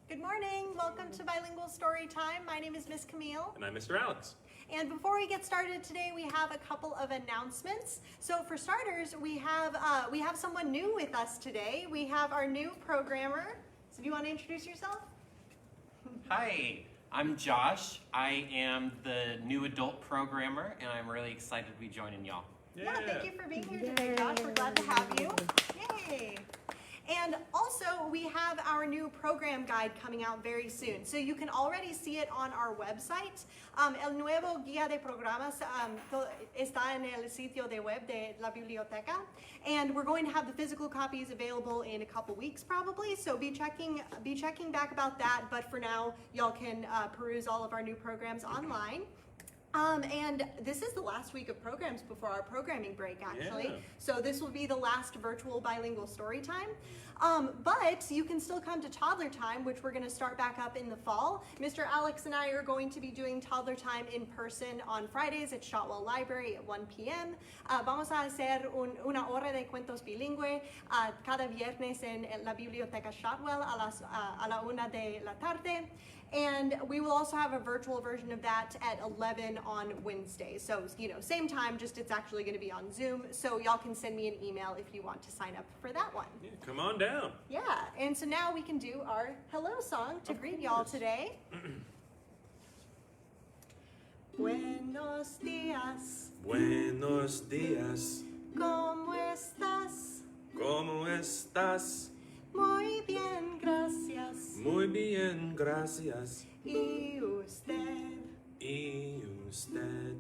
Good morning. Welcome to Bilingual Storytime. My name is Miss Camille. And I'm Mr. Alex. And before we get started today, we have a couple of announcements. So for starters, we have someone new with us today. We have our new programmer. So do you want to introduce yourself? Hi, I'm Josh. I am the new adult programmer, and I'm really excited to be joining y'all. Yeah, thank you for being here today, Josh. We're glad to have you. Yay! And also, we have our new program guide coming out very soon. So you can already see it on our website. El nuevo guía de programas está en el sitio de web de la biblioteca. And we're going to have the physical copies available in a couple weeks probably. So be checking back about that. But for now, y'all can peruse all of our new programs online. And this is the last week of programs before our programming break, actually. Yeah. So this will be the last virtual bilingual story time. But you can still come to toddler time, which we're going to start back up in the fall. Mr. Alex and I are going to be doing toddler time in person on Fridays at Shotwell Library at 1 p.m. Vamos a hacer una hora de cuentos bilingüe cada viernes en la biblioteca Shotwell a la 1 de la tarde. And we will also have a virtual version of that at 11 on Wednesday. So, same time, just it's actually going to be on Zoom. So y'all can send me an email if you want to sign up for that one. Yeah, come on down. Yeah, and so now we can do our hello song to greet y'all today. Buenos días. Buenos días. ¿Cómo estás? ¿Cómo estás? Muy bien, gracias. Muy bien, gracias. ¿Y usted? ¿Y usted?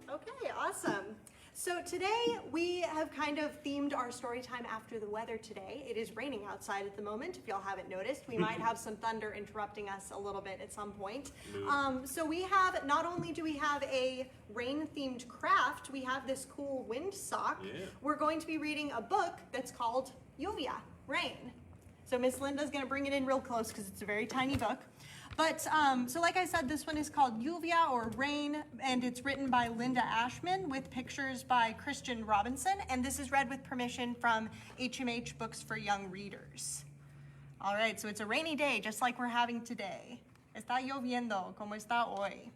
Okay, awesome. So today we have kind of themed our story time after the weather today. It is raining outside at the moment, if y'all haven't noticed. We might have some thunder interrupting us a little bit at some point. So we have, not only do we have a rain-themed craft, we have this cool wind sock. Yeah. We're going to be reading a book that's called Lluvia, Rain. So Miss Linda's going to bring it in real close because it's a very tiny book. But, so like I said, this one is called Lluvia or Rain, and it's written by Linda Ashman with pictures by Christian Robinson, and this is read with permission from HMH Books for Young Readers. All right, so it's a rainy day, just like we're having today. Está lloviendo, como está hoy.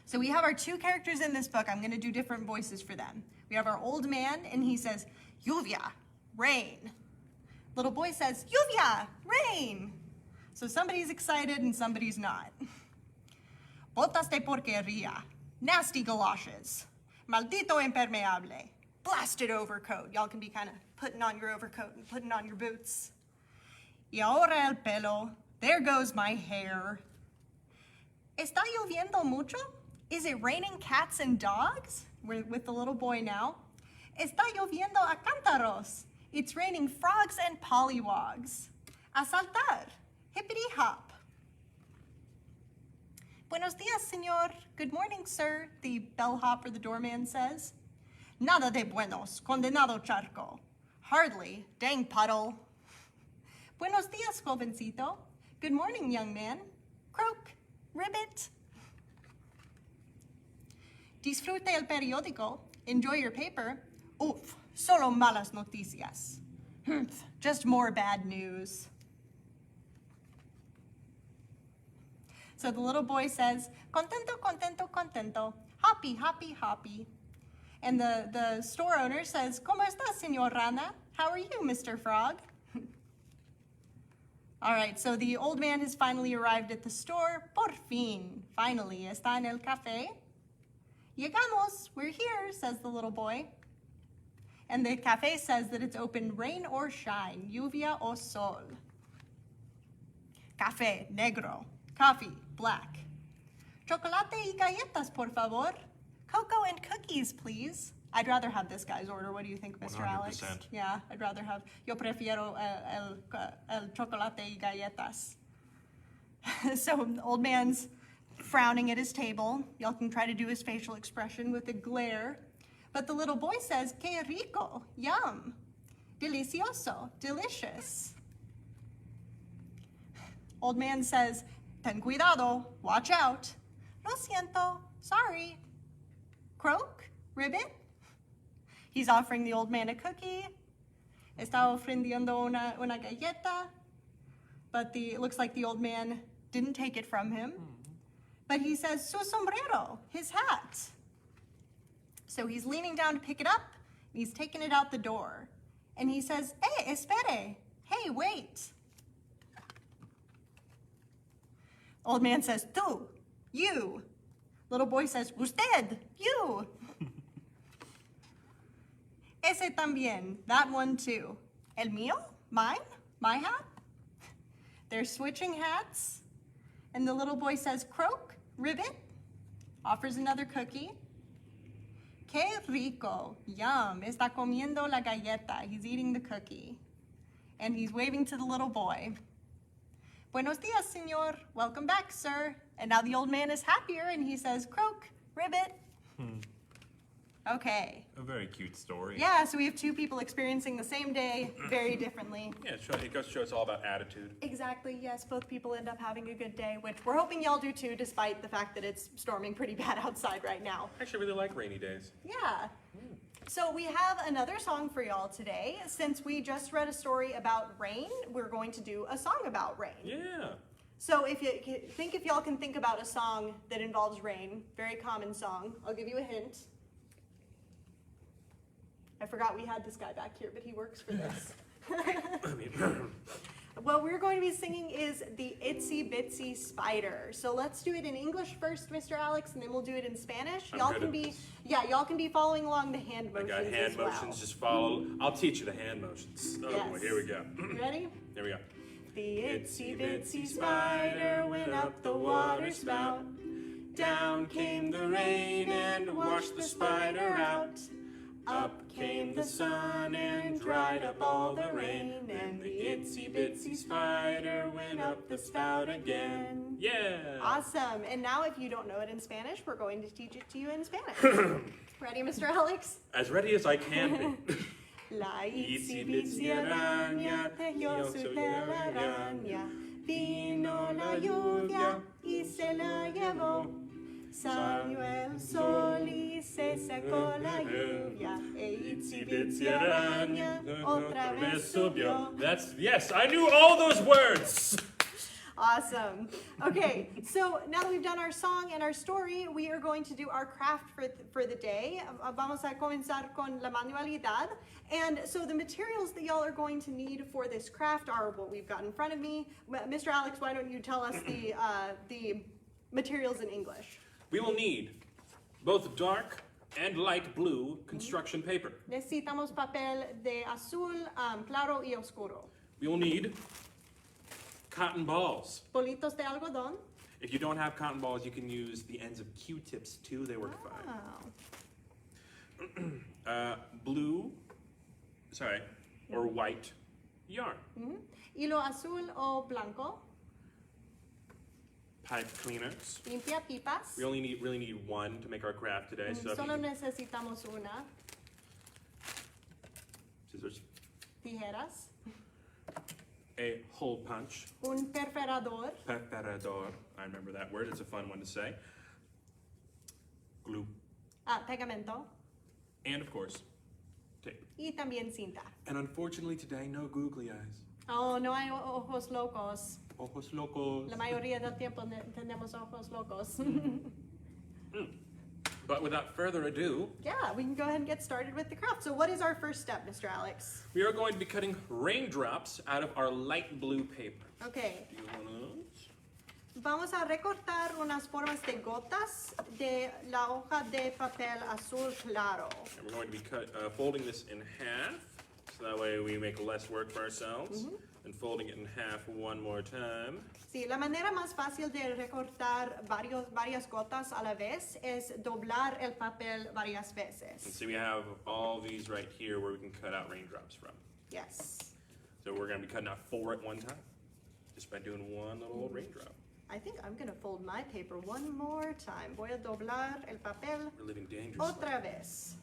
So we have our two characters in this book. I'm going to do different voices for them. We have our old man, and he says, Lluvia, rain. Little boy says, Lluvia, rain. So somebody's excited and somebody's not. Botas de porquería, nasty galoshes, maldito impermeable, blasted overcoat. Y'all can be kind of putting on your overcoat and putting on your boots. Y ahora el pelo, there goes my hair. ¿Está lloviendo mucho? Is it raining cats and dogs? We're with the little boy now. Está lloviendo a cántaros. It's raining frogs and pollywogs. A saltar. Hippity hop. Buenos dias, señor. Good morning, sir, the bellhop or the doorman says. Nada de buenos, condenado charco. Hardly, dang puddle. Buenos dias, jovencito. Good morning, young man. Croak, ribbit. Disfrute el periódico. Enjoy your paper. Uf, solo malas noticias. Just more bad news. So the little boy says, contento, contento, contento, happy, happy, happy. And the store owner says, ¿Cómo estás, señor Rana? How are you, Mr. Frog? All right, so the old man has finally arrived at the store. Por fin, finally, está en el café. Llegamos, we're here, says the little boy. And the cafe says that it's open rain or shine, lluvia o sol. Café, negro. Coffee, black. Chocolate y galletas, por favor. Cocoa and cookies, please. I'd rather have this guy's order. What do you think, Mr. Alex? 100%. Yeah, I'd rather have. Yo prefiero el chocolate y galletas. So the old man's frowning at his table. Y'all can try to do his facial expression with a glare. But the little boy says, que rico, yum. Delicioso, delicious. Old man says, ten cuidado, watch out. Lo siento, sorry. Croak, ribbit. He's offering the old man a cookie. Está ofreciendo una galleta. but it looks like the old man didn't take it from him. But he says, su sombrero, his hat. So he's leaning down to pick it up, and he's taking it out the door. And he says, espere, hey, wait. Old man says, tú, you. Little boy says, usted, you. Ese también, that one too. El mío, mine, my hat. They're switching hats. And the little boy says, croak, ribbit, offers another cookie. Qué rico, yum, está comiendo la galleta. He's eating the cookie. And he's waving to the little boy. Buenos dias, señor. Welcome back, sir. And now the old man is happier and he says, croak, ribbit. Okay. A very cute story. Yeah, so we have two people experiencing the same day very differently. Yeah, it goes to show it's all about attitude. Exactly, yes, both people end up having a good day, which we're hoping y'all do too, despite the fact that it's storming pretty bad outside right now. I actually really like rainy days. Yeah. So we have another song for y'all today. Since we just read a story about rain, we're going to do a song about rain. Yeah. So if y'all can think about a song that involves rain, very common song, I'll give you a hint. I forgot we had this guy back here, but he works for this. What we're going to be singing is the Itsy Bitsy Spider. So let's do it in English first, Mr. Alex, and then we'll do it in Spanish. I'm Y'all good can at be, this. yeah, y'all can be following along the hand I motions got hand as well. motions, just follow. I'll teach you the hand motions. Oh boy, Yes. here we go. You ready? Here we go. The itsy bitsy spider went up the water spout. Down came the rain and washed the spider out. Up came the sun and dried up all the rain. And the itsy bitsy spider went up the spout again. Yeah. Awesome. And now if you don't know it in Spanish, we're going to teach it to you in Spanish. Ready, Mr. Alex? As ready as I can be. La itsy bitsy araña tejió su telaraña. Vino la lluvia y se la llevó. Salió el sol y se secó la lluvia. E itsy bitsy araña otra vez subió. Yes, I knew all those words. Awesome. Okay, so now that we've done our song and our story, we are going to do our craft for the day. Vamos a comenzar con la manualidad. And so the materials that y'all are going to need for this craft are what we've got in front of me. Mr. Alex, why don't you tell us the materials in English? We will need both dark and light blue construction paper. Necesitamos papel de azul, claro y oscuro. We will need cotton balls. Bolitos de algodón. If you don't have cotton balls, you can use the ends of Q-tips too. They work fine. Blue, or white yarn. Hilo azul o blanco. Pipe cleaners. Limpia pipas. We only really need one to make our craft today. So if Solo you necesitamos una. scissors, Tijeras. a hole punch, Un perforador. perforador. I remember that word. It's a fun one to say. Glue, Pegamento. and of course, tape. Y también cinta. And unfortunately today, no googly eyes. Oh, no hay ojos locos. Ojos locos. La mayoría del tiempo tenemos ojos locos. But without further ado, Yeah, we can go ahead and get started with the craft. So what is our first step, Mr. Alex? we are going to be cutting raindrops out of our light blue paper. Okay. Do you want one of those? Vamos a recortar unas formas de gotas de la hoja de papel azul claro. And we're going to be folding this in half, so that way we make less work for ourselves. And folding it in half one more time. Sí, la manera más fácil de recortar varias gotas a la vez es doblar el papel varias And veces. so we have all these right here where we can cut out raindrops from. Yes. So we're going to be cutting out 4 at one time, just by doing one little raindrop. I think I'm going to fold my paper one more time. Voy a doblar el papel We're living dangerously. otra vez.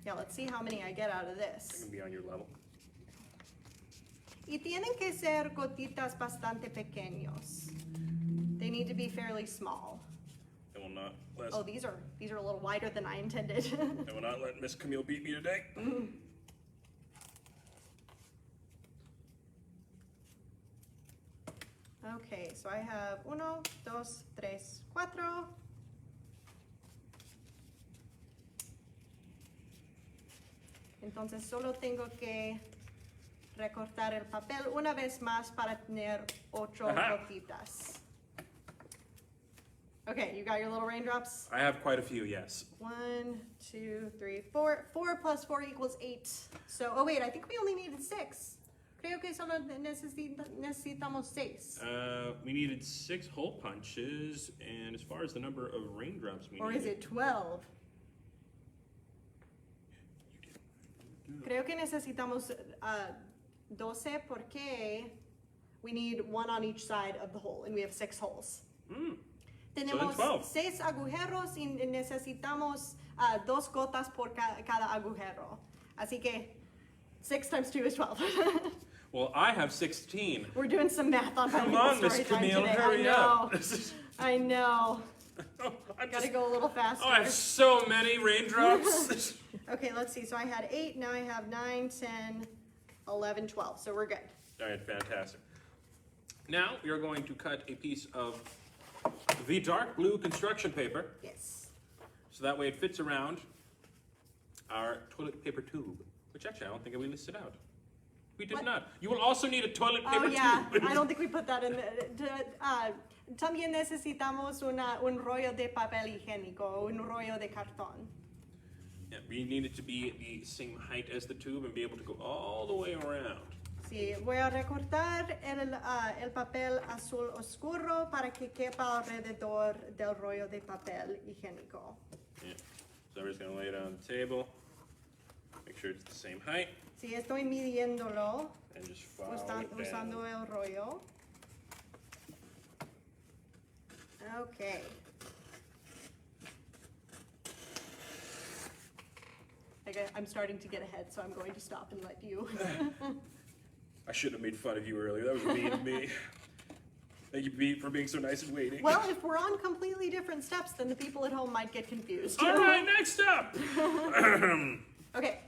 Yeah, let's see how many I get out of I'm this. going to be on your level. Y tienen que ser gotitas bastante pequeños. They need to be fairly small. I will not let, Oh, these are a little wider than I intended. I will not let Miss Camille beat me today. Okay, so I have 1, 2, 3, 4. Entonces solo tengo que recortar el papel una vez más para tener 8 Ajá. gotitas. Okay, you got your little raindrops? I have quite a few, yes. 1, 2, 3, 4. 4 plus 4 equals 8. So, oh wait, I think we only needed 6. Creo que solo necesitamos 6. We needed 6 hole punches, and as far as the number of raindrops we Or needed... is it 12? Creo que necesitamos 12 porque we need 1 on each side of the hole, and we have 6 holes. Mm. Tenemos So then 12. 6 agujeros y necesitamos 2 gotas por cada agujero. Así que 6 times 2 is 12. Well, I have 16. We're doing some math on Come Bilingual on, Miss Storytime Camille, today. hurry I know. up. I know. I'm Gotta just- go a little faster. Oh, I have so many raindrops. Okay, let's see. So I had 8, now I have 9, 10, 11, 12. So we're good. All right, fantastic. Now we are going to cut a piece of the dark blue construction paper, Yes. so that way it fits around our toilet paper tube, which actually I don't think we listed out. We did What? not. You will also need a toilet Oh paper yeah, tube. I don't think we put that in. También necesitamos un rollo de papel higiénico, un rollo de cartón. Yeah, we need it to be the same height as the tube and be able to go all the way around. Sí, voy a recortar el papel azul oscuro para que quepa alrededor del rollo de papel higiénico. Yeah. So we're just gonna lay it on the table. Make sure it's the same height Sí, estoy midiéndolo and just follow it down. usando el rollo. Okay. Okay, I'm starting to get ahead, so I'm going to stop and let you. I shouldn't have made fun of you earlier. That was mean of me. Thank you, Pete, for being so nice and waiting. Well, if we're on completely different steps, then the people at home might get confused. All right, next up. Okay.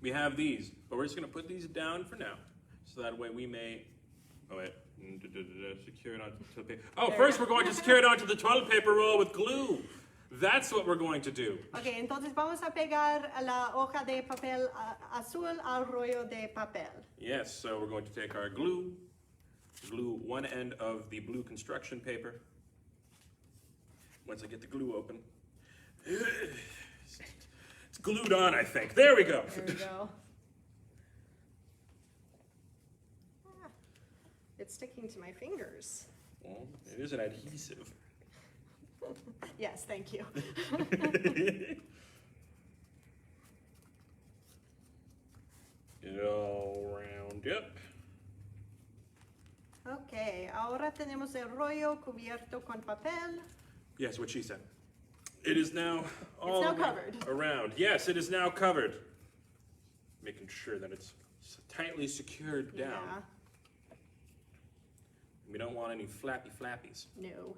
We have these, but we're just gonna put these down for now, so that way we may. Oh wait, secure it onto the paper. Oh, There first we we're go. going to secure it onto the toilet paper roll with glue. That's what we're going to do. Okay, entonces vamos a pegar la hoja de papel azul al rollo de papel. Yes, so we're going to take our glue one end of the blue construction paper. Once I get the glue open. It's glued on, I think. There we go. There we go. Ah, it's sticking to my fingers. Well, it is an adhesive. Yes, thank you. Get it all round up. Okay, ahora tenemos el rollo cubierto con papel. Yes, what she said. It is now all now the way covered. around. Yes, it is now covered. Making sure that it's tightly secured down. Yeah, We don't want any flappy flappies. no.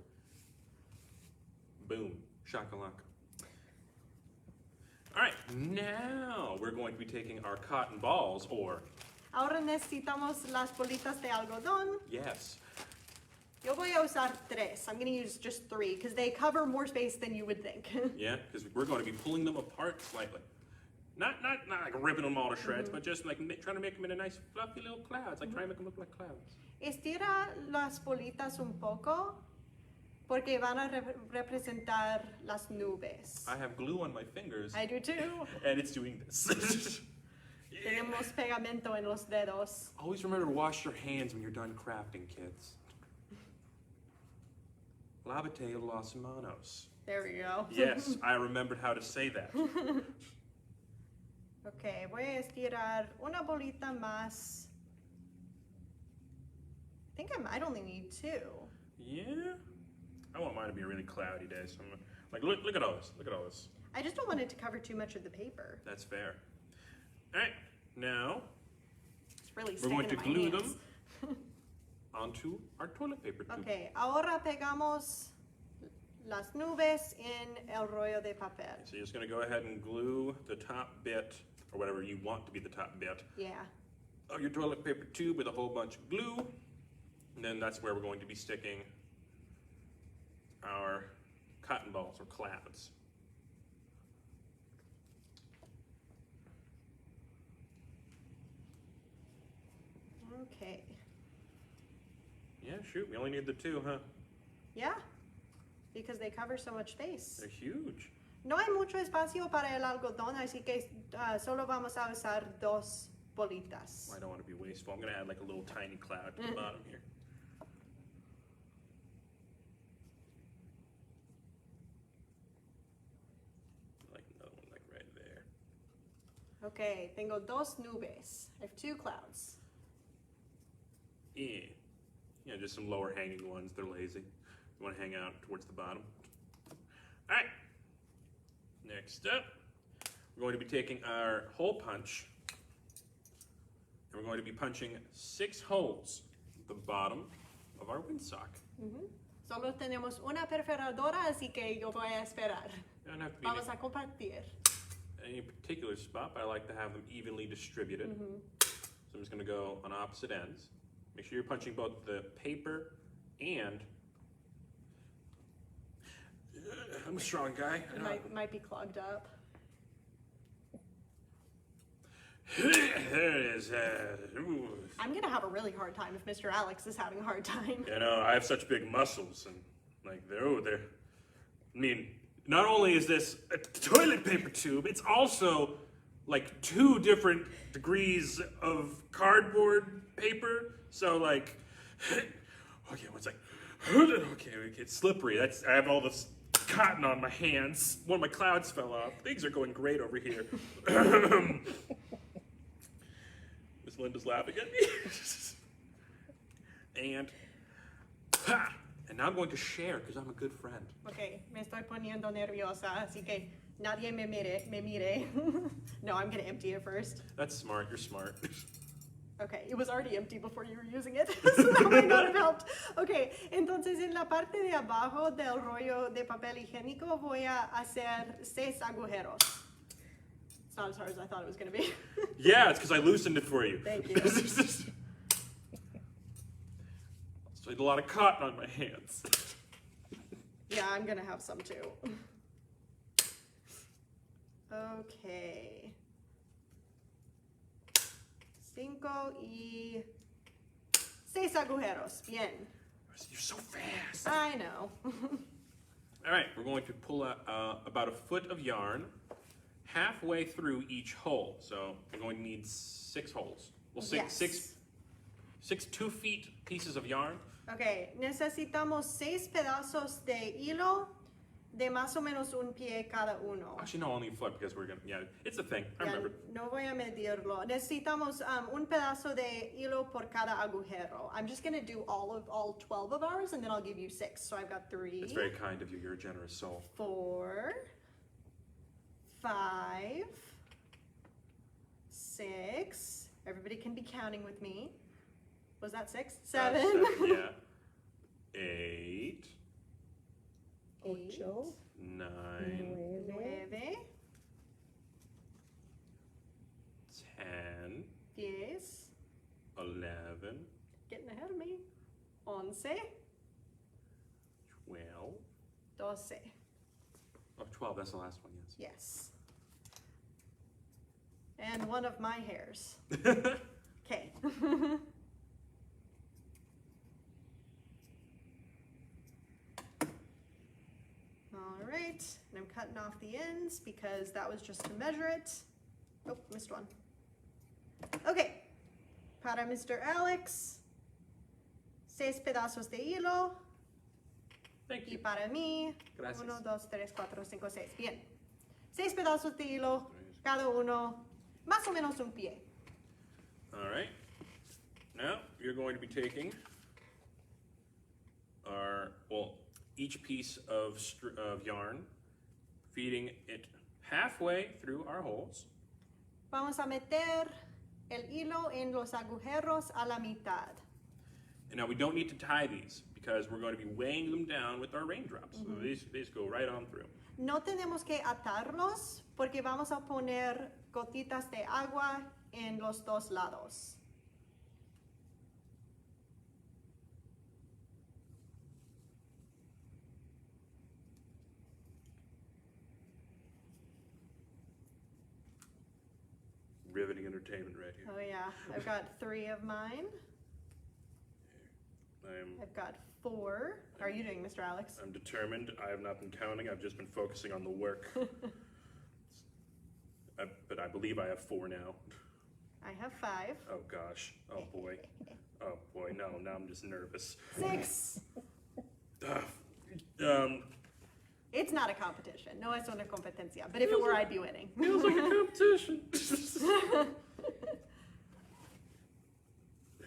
Boom, shakalaka. All right, now we're going to be taking our cotton balls, or Ahora necesitamos las bolitas de algodón. yes, Yo voy a usar 3. I'm going to use just 3 because they cover more space than you would think. yeah, because we're going to be pulling them apart slightly. Not like ripping them all to shreds, but just like trying to make them into nice fluffy little clouds, like trying to make them look like clouds. Estira las bolitas un poco porque van a representar las nubes. I have glue on my fingers, I do too. and it's doing this. Yeah. Tenemos pegamento en los dedos. Always remember to wash your hands when you're done crafting, kids. Lavate las manos. There we go. Yes, I remembered how to say that. Okay, voy a estirar una bolita más. I think I might only need 2. Yeah? I want mine to be a really cloudy day, so I'm like, look at all this. Look at all this. I just don't want it to cover too much of the paper. That's fair. All right, now It's really we're going to sticking glue in my them hands. onto our toilet paper tube. Okay, ahora pegamos las nubes en el rollo de papel. So you're just going to go ahead and glue the top bit, or whatever you want to be the top bit, Yeah. of your toilet paper tube with a whole bunch of glue. And then that's where we're going to be sticking our cotton balls or clouds. Okay. Yeah, shoot, we only need the two, huh? Yeah, because they cover so much space. They're huge. No hay mucho espacio para el algodón, así que solo vamos a usar dos bolitas. Well, I don't want to be wasteful. I'm going to add like a little tiny cloud to the bottom here. Like another one like right there. Okay, tengo dos nubes. I have two clouds. Yeah. Yeah, just some lower hanging ones. They're lazy. You want to hang out towards the bottom. All right. Next up, we're going to be taking our hole punch, and we're going to be punching 6 holes at the bottom of our windsock. Solo tenemos una perforadora, así que yo voy a esperar. They don't have to be Vamos a compartir. in any particular spot, but I like to have them evenly distributed. So I'm just going to go on opposite ends. Make sure you're punching both the paper and... I'm a strong guy. It might be clogged up. There it is. Ooh. I'm gonna have a really hard time if Mr. Alex is having a hard time. You know, I have such big muscles, and like they're. I mean, not only is this a toilet paper tube, it's also like 2 different degrees of cardboard paper. So like, okay, one sec. Okay, it's slippery. I have all this cotton on my hands. One of my clouds fell off. Things are going great over here. Miss Linda's laughing at me. And now I'm going to share because I'm a good friend. Okay, me estoy poniendo nerviosa, así que nadie me mire. No, I'm gonna empty it first. That's smart. You're smart. Okay, it was already empty before you were using it, so that might not have helped. Okay, entonces en la parte de abajo del rollo de papel higiénico voy a hacer 6 agujeros. It's not as hard as I thought it was gonna be. Yeah, it's because I loosened it for you. Thank you. So I had a lot of cotton on my hands. Yeah, I'm gonna have some too. Okay. 5 y 6 agujeros. Bien. You're so fast. I know. All right, we're going to pull about a foot of yarn halfway through each hole. So we're going to need 6 holes. Well, Yes. six 2 feet pieces of yarn. Okay, necesitamos 6 pedazos de hilo de más o menos un pie cada uno. Actually, no, only a foot because we're gonna. Yeah, it's a thing. I Ya, remember. no voy a medirlo. Necesitamos un pedazo de hilo por cada agujero. I'm just gonna do all 12 of ours, and then I'll give you 6. So I've got 3. It's very kind of you. You're a generous soul. 4, 5, 6. Everybody can be counting with me. Was that 6? 7. 7, yeah. 8, 8, 9, 9, 10, 10, 11, getting ahead of me, 11, 12. 12. Oh, 12. That's the last one. Yes. Yes. And one of my hairs. Okay. All right, and I'm cutting off the ends because that was just to measure it. Oh, missed one. Okay, para Mr. Alex, 6 pedazos de hilo. Thank Y you. para mí, Gracias. 1, 2, 3, 4, 5, 6. Bien. 6 pedazos de hilo, cada uno, más o menos un pie. All right. Now you're going to be taking each piece of yarn, feeding it halfway through our holes. Vamos a meter el hilo en los agujeros a la mitad. And now we don't need to tie these because we're going to be weighing them down with our raindrops. So these go right on through. No tenemos que atarlos porque vamos a poner gotitas de agua en los 2 lados. riveting entertainment right here. Oh yeah, I've got 3 of mine. I've got 4. How are you doing, Mr. Alex? I'm determined. I have not been counting. I've just been focusing on the work. But I believe I have 4 now. I have 5. Oh gosh. Oh boy. Oh boy. No, now I'm just nervous. 6. It's not a competition. No es una competencia. But if it were, I'd be winning. Feels like a competition.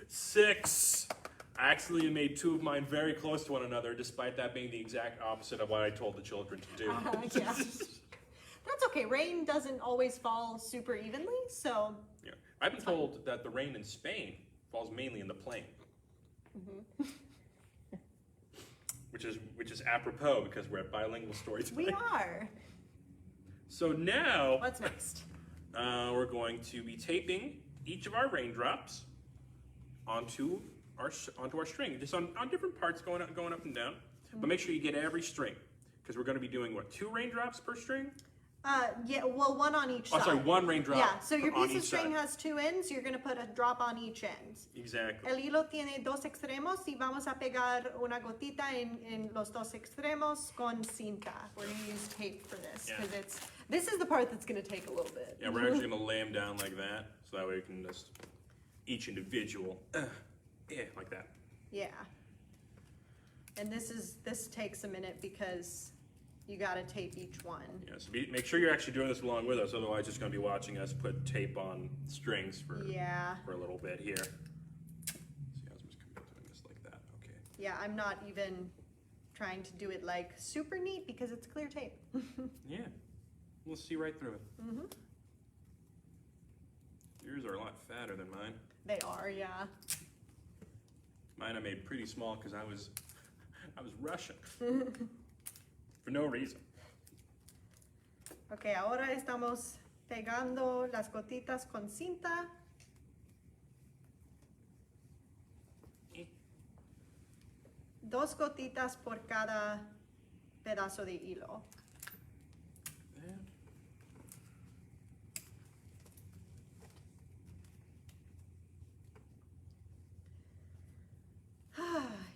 6. I actually made 2 of mine very close to one another, despite that being the exact opposite of what I told the children to do. Yeah. That's okay. Rain doesn't always fall super evenly, so. Yeah. I've been told that the rain in Spain falls mainly in the plain. Mm-hmm. Which is apropos because we're at Bilingual Storytime. We are. So now, What's next? we're going to be taping each of our raindrops onto our string, just on different parts going up and down. But make sure you get every string, because we're going to be doing what, 2 raindrops per string? Yeah, well, 1 on each side. Oh, sorry, 1 raindrop. Yeah, so your on piece of each string side. has 2 ends, you're going to put a drop on each end. Exactly. El hilo tiene 2 extremos y vamos a pegar una gotita en los 2 extremos con cinta. We're going to use tape for this, Yeah. because this is the part that's going to take a little bit. Yeah, we're actually going to lay them down like that, so that way we can just, each individual, like that. Yeah. And this takes a minute because you got to tape each one. Yeah, so make sure you're actually doing this along with us, otherwise just going to be watching us put tape on strings for a little bit here. See, I was just doing this like that, okay. Yeah, I'm not even trying to do it like super neat because it's clear tape. Yeah, we'll see right through it. Mm-hmm. Yours are a lot fatter than mine. They are, yeah. Mine I made pretty small because I was rushing for no reason. Ok, ahora estamos pegando las gotitas con cinta. Dos gotitas por cada pedazo de hilo.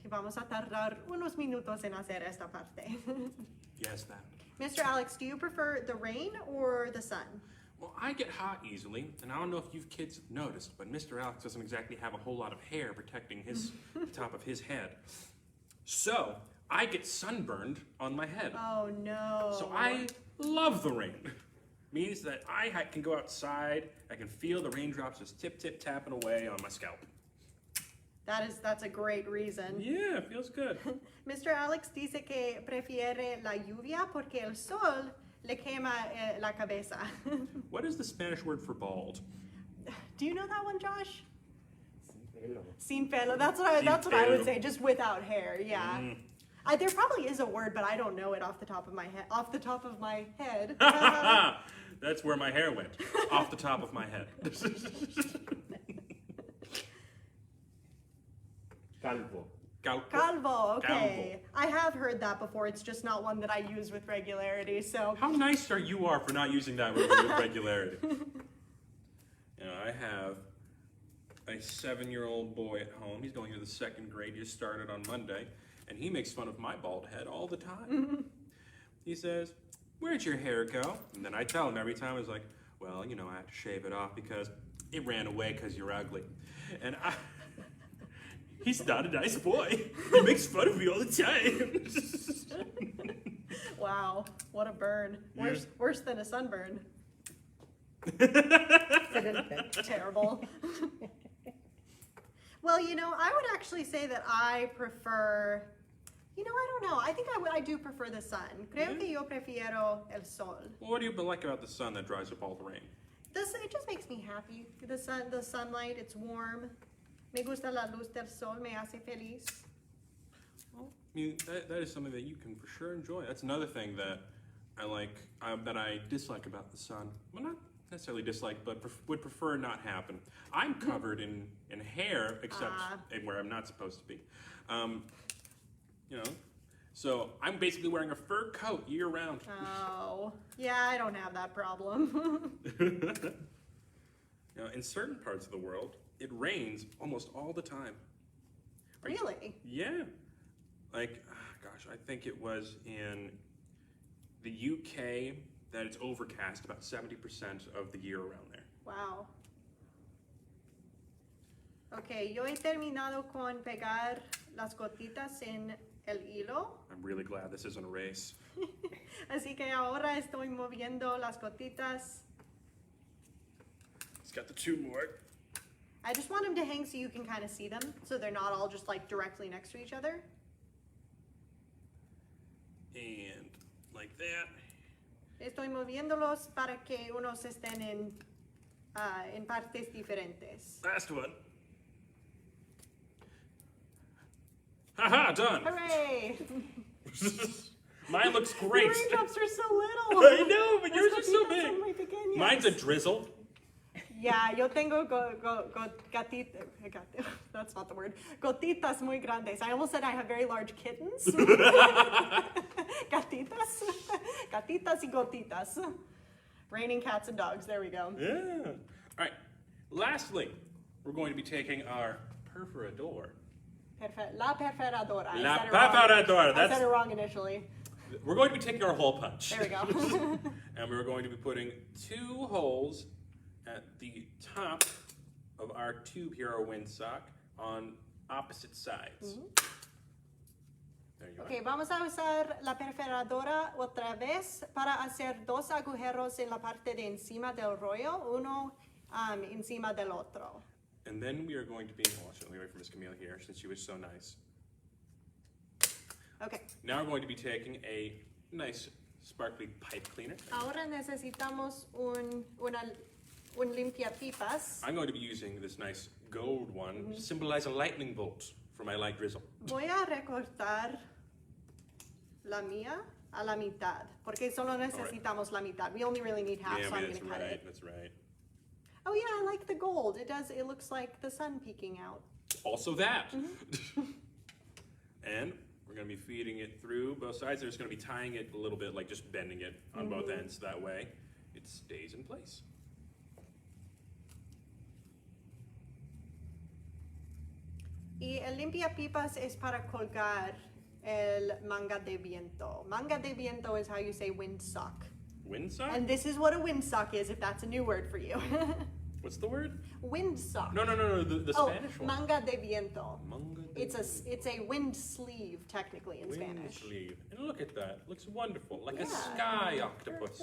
Y vamos a tardar unos minutos en hacer esta parte. Yes, that. Mr. Alex, do you prefer the rain or the sun? Well, I get hot easily, and I don't know if you kids have noticed, but Mr. Alex doesn't exactly have a whole lot of hair protecting the top of his head. So, I get sunburned on my head. Oh no. So I love the rain. Means that I can go outside, I can feel the raindrops just tip tapping away on my scalp. That's a great reason. Yeah, it feels good. Mr. Alex dice que prefiere la lluvia porque el sol le quema la cabeza. What is the Spanish word for bald? Do you know that one, Josh? Sin pelo. Sin pelo. That's what I would say, just without hair. Yeah. There probably is a word, but I don't know it off the top of my head. Off the top of my head. That's where my hair went. Off the top of my head. Calvo. Calvo. Okay. Calvo. I have heard that before. It's just not one that I use with regularity. So. How nice are you for not using that word with regularity? You know, I have a 7-year-old boy at home. He's going to the 2nd grade. He just started on Monday, and he makes fun of my bald head all the time. He says, "Where'd your hair go?" And then I tell him every time, I was like, "Well, you know, I have to shave it off because it ran away because you're ugly." And he's not a nice boy. He makes fun of me all the time. Wow, what a burn. Worse than a sunburn. Terrible. Well, you know, I would actually say that I prefer, you know, I don't know. I think I do prefer the sun. Creo que yo prefiero el sol. Well, what do you like about the sun that dries up all the rain? It just makes me happy. The sunlight, it's warm. Me gusta la luz del sol, me hace feliz. Well, I mean, that is something that you can for sure enjoy. That's another thing that I like, that I dislike about the sun. Well, not necessarily dislike, but would prefer not happen. I'm covered in hair, except where I'm not supposed to be. You know, so I'm basically wearing a fur coat year round. Oh, yeah, I don't have that problem. Now, in certain parts of the world, it rains almost all the time. Really? Yeah. Like, gosh, I think it was in the UK that it's overcast about 70% of the year around there. Wow. Ok, yo he terminado con pegar las gotitas en el hilo. I'm really glad this isn't a race. Así que ahora estoy moviendo las gotitas. It's got the two more. I just want them to hang so you can kind of see them, so they're not all just like directly next to each other. And like that. Estoy moviéndolos para que unos estén en partes diferentes. Last one. Haha, done. Hooray! Mine looks Your great. raindrops are so little. I know, but yours are so Las gotitas son muy big. pequeñas. Mine's a drizzle. Yeah, yo tengo gatitas. That's not the word. Gotitas muy grandes. I almost said I have very large kittens. Gatitas. Gatitas y gotitas. Raining cats and dogs. There we go. Yeah. All right. Lastly, we're going to be taking our perforador. La perforadora. I La said it wrong. perforadora. I said it wrong initially. We're going to be taking our hole punch. There we go. And we're going to be putting 2 holes at the top of our tube here, our windsock, on opposite sides. There you Ok, vamos a usar la perforadora otra vez para hacer 2 agujeros en la parte de encima del rollo, uno encima del otro. And then we are going to be, well, I'll wait for Miss Camille here since she was so nice. Ok, Now we're going to be taking a nice sparkly pipe cleaner. ahora necesitamos un limpiapipas. I'm going to be using this nice gold one to symbolize a lightning bolt for my light drizzle. Voy a recortar la mía a la mitad, porque solo necesitamos la mitad. We only really need half, so I'm that's gonna cut right, it. that's right. Oh yeah, I like the gold. It looks like the sun peeking out. Also that. And we're going to be feeding it through both sides. There's going to be tying it a little bit, like just bending it on both ends. That way it stays in place. Y el limpiapipas es para colgar el manga de viento. Manga de viento is how you say windsock. Windsock? And this is what a windsock is, if that's a new word for you. What's the word? Windsock. No, the Spanish one. Manga de viento. Manga de It's a wind sleeve, technically, in wind Spanish. sleeve. And look at that. Looks wonderful. Like a Yeah. sky octopus.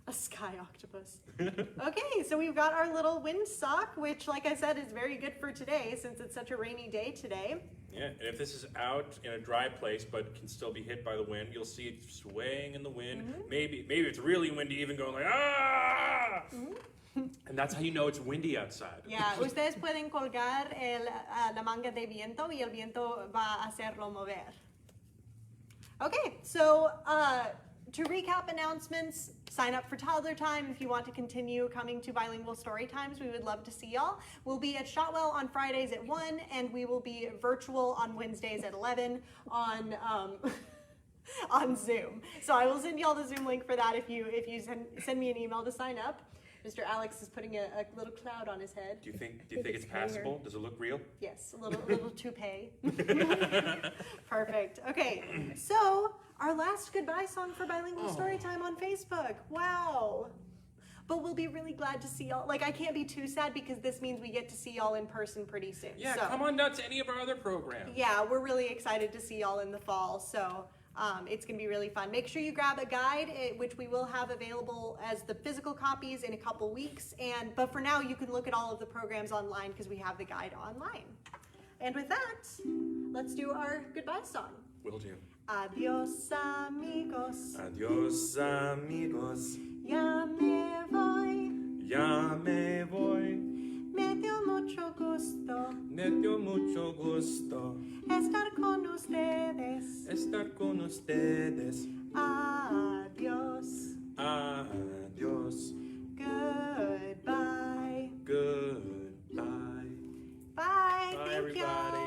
A sky octopus. Okay, so we've got our little windsock, which, like I said, is very good for today since it's such a rainy day today. Yeah, and if this is out in a dry place but can still be hit by the wind, you'll see it swaying in the wind. Maybe it's really windy, even going like, ah! And that's how you know it's windy outside. Yeah, ustedes pueden colgar la manga de viento y el viento va a hacerlo mover. Okay, so to recap announcements, sign up for Toddler Time if you want to continue coming to Bilingual Storytimes. We would love to see y'all. We'll be at Shotwell on Fridays at 1, and we will be virtual on Wednesdays at 11 on on Zoom. So I will send y'all the Zoom link for that if you send me an email to sign up. Mr. Alex is putting a little cloud on his head. Do you think it's passable? Does it look real? Yes, a little toupee. Perfect. Okay, so our last goodbye song for Bilingual Storytime on Facebook. Wow. But we'll be really glad to see y'all. Like, I can't be too sad because this means we get to see y'all in person pretty soon. Yeah, so, come on down to any of our other programs. yeah, we're really excited to see y'all in the fall. So it's going to be really fun. Make sure you grab a guide, which we will have available as the physical copies in a couple weeks. But for now, you can look at all of the programs online because we have the guide online. And with that, let's do our goodbye song. Will do. Adios, amigos. Adios, amigos. Ya me voy. Ya me voy. Me dio mucho gusto Me dio mucho gusto estar con ustedes. estar con ustedes. Adios. Adios. Goodbye. Goodbye. Bye. Bye, Thank y'all. everybody.